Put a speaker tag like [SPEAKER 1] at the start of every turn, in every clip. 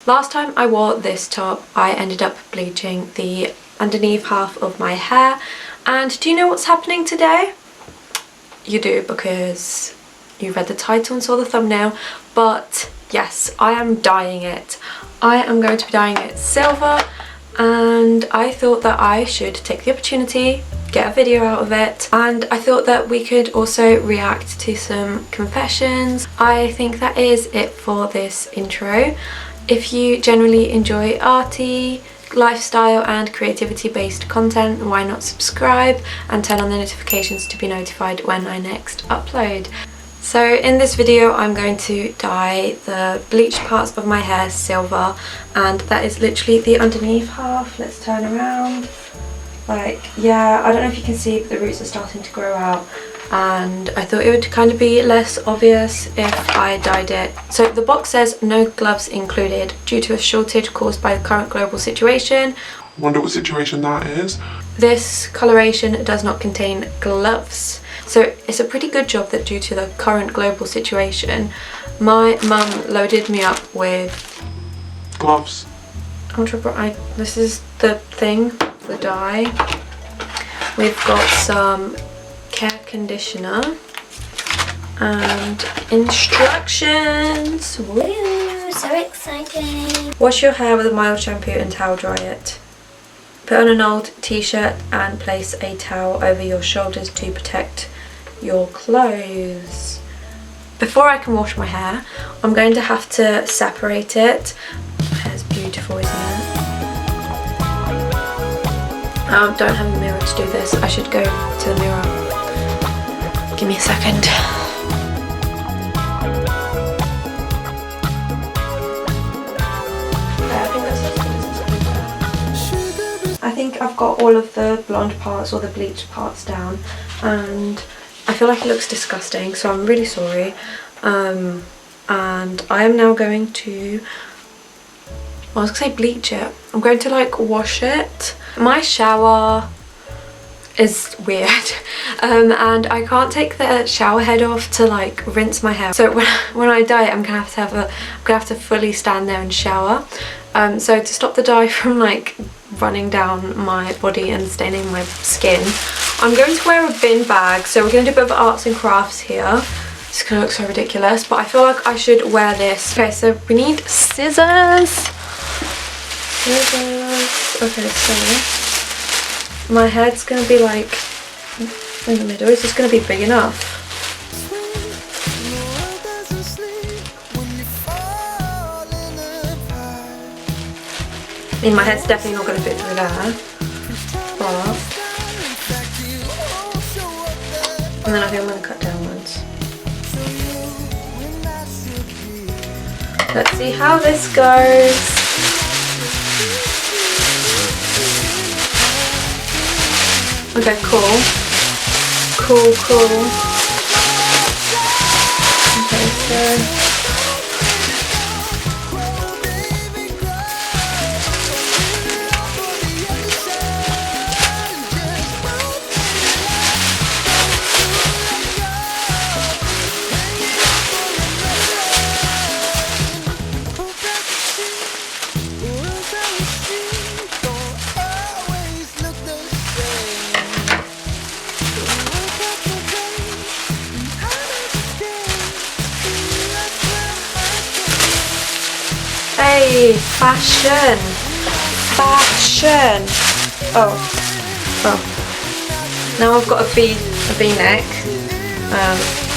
[SPEAKER 1] Last time I wore this top, I ended up bleaching the underneath half of my hair. And do you know what's happening today? You do, because you read the title and saw the thumbnail. But yes, I am dyeing it. I am going to be dyeing it silver, and I thought that I should take the opportunity, get a video out of it, and I thought that we could also react to some confessions. I think that is it for this intro. If you generally enjoy arty, lifestyle and creativity based content, why not subscribe and turn on the notifications to be notified when I next upload. So in this video I'm going to dye the bleached parts of my hair silver, and that is literally the underneath half. Let's turn around. Like, yeah, I don't know if you can see, but the roots are starting to grow out, and I thought it would kind of be less obvious if I dyed it. So the box says no gloves included due to a shortage caused by the current global situation.
[SPEAKER 2] I wonder what situation that is.
[SPEAKER 1] This coloration does not contain gloves. So it's a pretty good job that due to the current global situation, my mum loaded me up with
[SPEAKER 2] gloves.
[SPEAKER 1] This is the thing, the dye. We've got some care conditioner and instructions.
[SPEAKER 3] Woo, so exciting.
[SPEAKER 1] Wash your hair with a mild shampoo and towel dry it. Put on an old t-shirt and place a towel over your shoulders to protect your clothes. Before I can wash my hair, I'm going to have to separate it. My hair's beautiful, isn't it? I don't have a mirror to do this. I should go to the mirror. Give me a second. I think I've got all of the blonde parts or the bleached parts down, and I feel like it looks disgusting, so I'm really sorry. And I am now going to, I was gonna say bleach it. I'm going to like wash it. My shower is weird, and I can't take the shower head off to like rinse my hair. So when I dye it, I'm gonna have to fully stand there and shower. So to stop the dye from like running down my body and staining my skin, I'm going to wear a bin bag. So we're going to do a bit of arts and crafts here. It's gonna look so ridiculous, but I feel like I should wear this. Okay, so we need scissors. Okay, so my head's gonna be like in the middle. Is this gonna be big enough? I mean, my head's definitely not going to fit through there, but, and then I think I'm going to cut downwards. Let's see how this goes. Okay, cool. Cool. Okay, so hey, fashion. Oh. Now I've got a V-neck,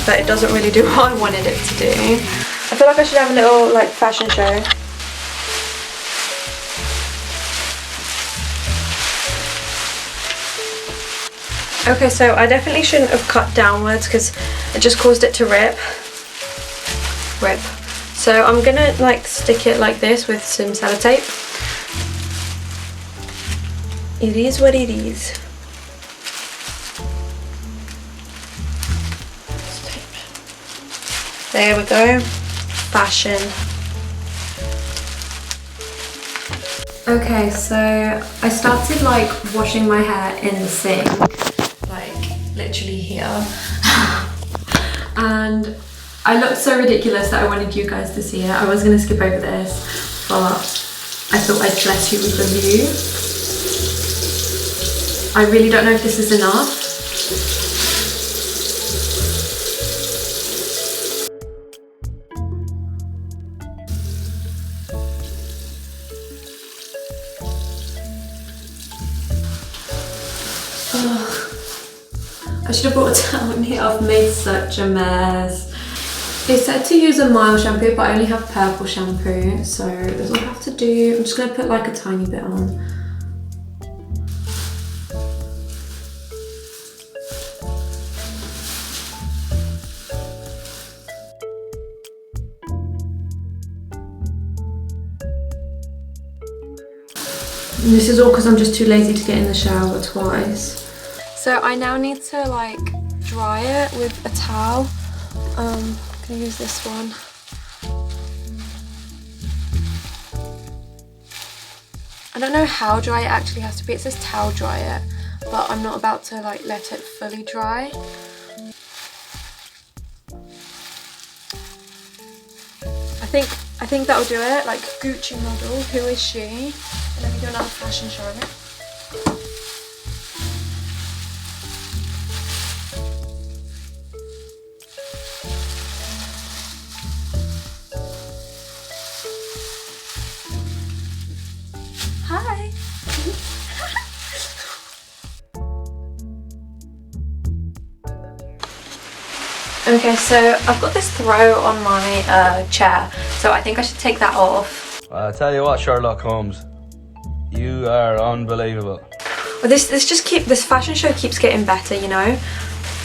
[SPEAKER 1] but it doesn't really do what I wanted it to do. I feel like I should have a little like fashion show. Okay, so I definitely shouldn't have cut downwards because it just caused it to rip. So I'm gonna like stick it like this with some sellotape. It is what it is. There we go. Fashion. Okay, so I started like washing my hair in the sink, like literally here. And I looked so ridiculous that I wanted you guys to see it. I was going to skip over this, but I thought I'd bless you with the view. I really don't know if this is enough. I should have brought it down here. I've made such a mess. They said to use a mild shampoo, but I only have purple shampoo, so that's all I have to do. I'm just gonna put like a tiny bit on. And this is all because I'm just too lazy to get in the shower twice. So I now need to like dry it with a towel. I'm gonna use this one. I don't know how dry it actually has to be. It says towel dry it, but I'm not about to like let it fully dry. I think that'll do it. Like Gucci model, who is she? Let me do another fashion show of it. Hi. Okay, so I've got this throw on my chair, so I think I should take that off.
[SPEAKER 4] I tell you what, Sherlock Holmes, you are unbelievable.
[SPEAKER 1] Well, this fashion show keeps getting better, you know.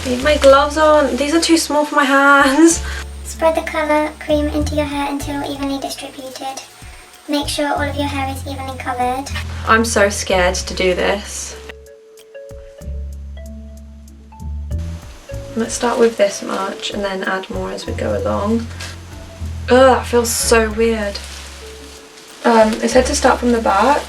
[SPEAKER 1] Need my gloves on. These are too small for my hands.
[SPEAKER 3] Spread the colour cream into your hair until evenly distributed. Make sure all of your hair is evenly covered.
[SPEAKER 1] I'm so scared to do this. Let's start with this much and then add more as we go along. Ugh, that feels so weird. It said to start from the back.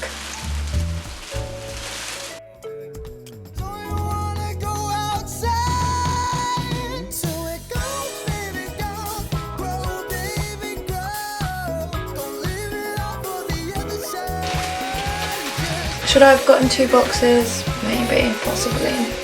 [SPEAKER 1] Should I have gotten 2 boxes? Maybe, possibly.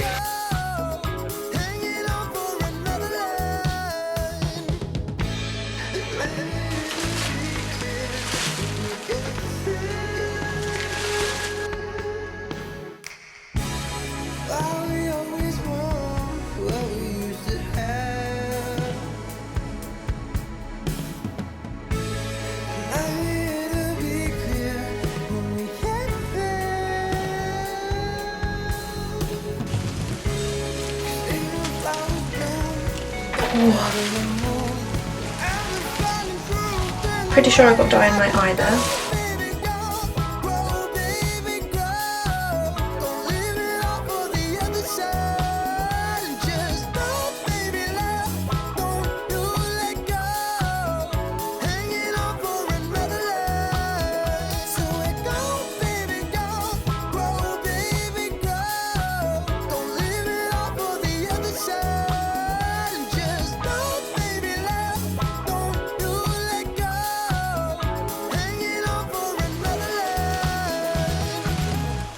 [SPEAKER 1] Pretty sure I got dye in my eye there.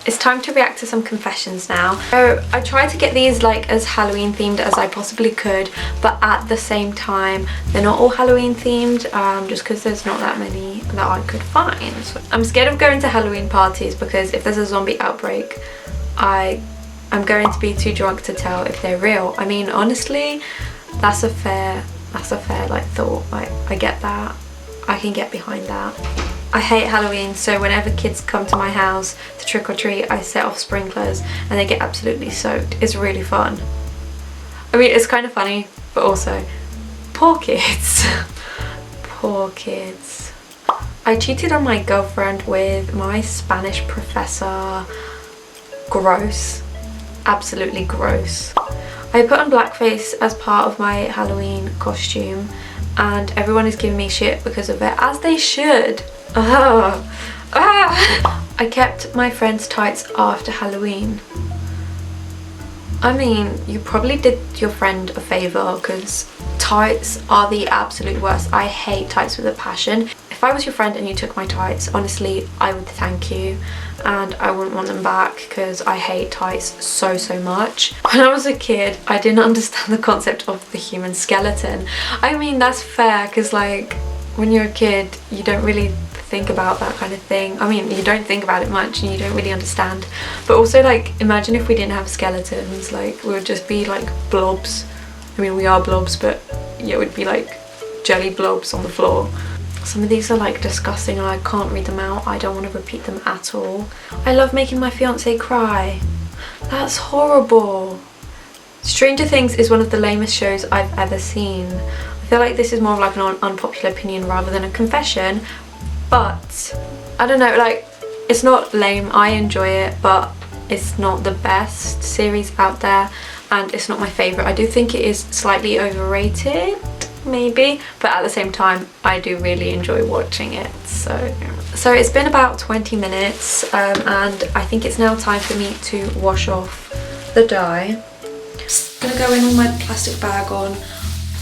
[SPEAKER 1] It's time to react to some confessions now. So I tried to get these like as Halloween themed as I possibly could, but at the same time they're not all Halloween themed, just because there's not that many that I could find. So I'm scared of going to Halloween parties because if there's a zombie outbreak, I'm going to be too drunk to tell if they're real. I mean, honestly, that's a fair like thought. Like, I get that. I can get behind that. I hate Halloween, so whenever kids come to my house to trick or treat, I set off sprinklers and they get absolutely soaked. It's really fun. I mean, it's kind of funny, but also, poor kids. Poor kids. I cheated on my girlfriend with my Spanish professor. Gross. Absolutely gross. I put on blackface as part of my Halloween costume and everyone is giving me shit because of it, as they should. I kept my friend's tights after Halloween. I mean, you probably did your friend a favour because tights are the absolute worst. I hate tights with a passion. If I was your friend and you took my tights, honestly, I would thank you, and I wouldn't want them back because I hate tights so much. When I was a kid, I didn't understand the concept of the human skeleton. I mean, that's fair because like when you're a kid, you don't really think about that kind of thing. I mean, you don't think about it much and you don't really understand. But also, like, imagine if we didn't have skeletons, like we would just be like blobs. I mean, we are blobs, but yeah, it would be like jelly blobs on the floor. Some of these are like disgusting and I can't read them out. I don't want to repeat them at all. I love making my fiance cry. That's horrible. Stranger Things is one of the lamest shows I've ever seen. I feel like this is more of like an unpopular opinion rather than a confession, but I don't know, like, it's not lame. I enjoy it, but it's not the best series out there and it's not my favourite. I do think it is slightly overrated, maybe, but at the same time I do really enjoy watching it. So it's been about 20 minutes and I think it's now time for me to wash off the dye. I'm gonna go in with my plastic bag on.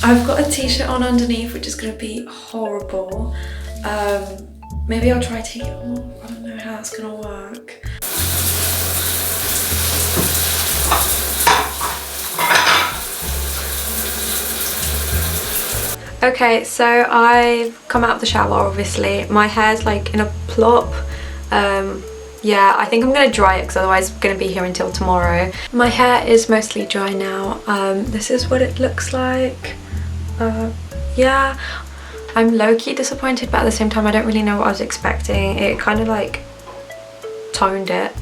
[SPEAKER 1] I've got a t-shirt on underneath, which is gonna be horrible. Maybe I'll try to take it off. I don't know how that's gonna work. Okay, so I've come out of the shower, obviously. My hair's like in a plop. Yeah, I think I'm gonna dry it because otherwise I'm gonna be here until tomorrow. My hair is mostly dry now. This is what it looks like. Yeah, I'm low-key disappointed, but at the same time I don't really know what I was expecting. It kind of like toned it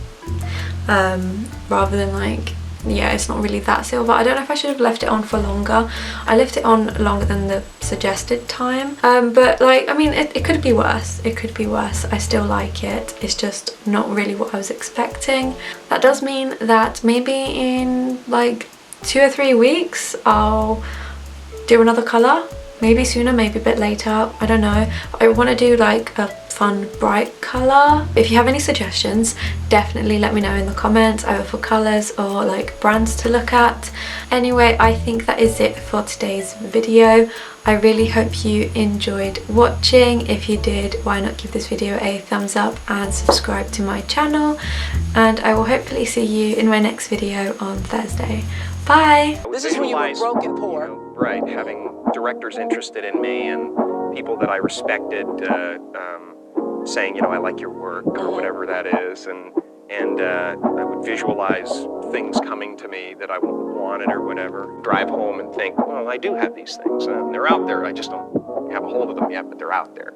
[SPEAKER 1] rather than like, yeah, it's not really that silver. I don't know if I should have left it on for longer. I left it on longer than the suggested time, but like, I mean, it could be worse. It could be worse. I still like it. It's just not really what I was expecting. That does mean that maybe in like 2 or 3 weeks I'll do another colour. Maybe sooner, maybe a bit later, I don't know. I want to do like a fun bright colour. If you have any suggestions, definitely let me know in the comments, either for colours or like brands to look at. Anyway, I think that is it for today's video. I really hope you enjoyed watching. If you did, why not give this video a thumbs up and subscribe to my channel, and I will hopefully see you in my next video on Thursday. Bye!
[SPEAKER 5] This is when you were broke and poor. You know, right, having directors interested in me and people that I respected saying, you know, I like your work or whatever that is, and I would visualize things coming to me that I wanted or whatever. Drive home and think, well, I do have these things. They're out there. I just don't have a hold of them yet, but they're out there.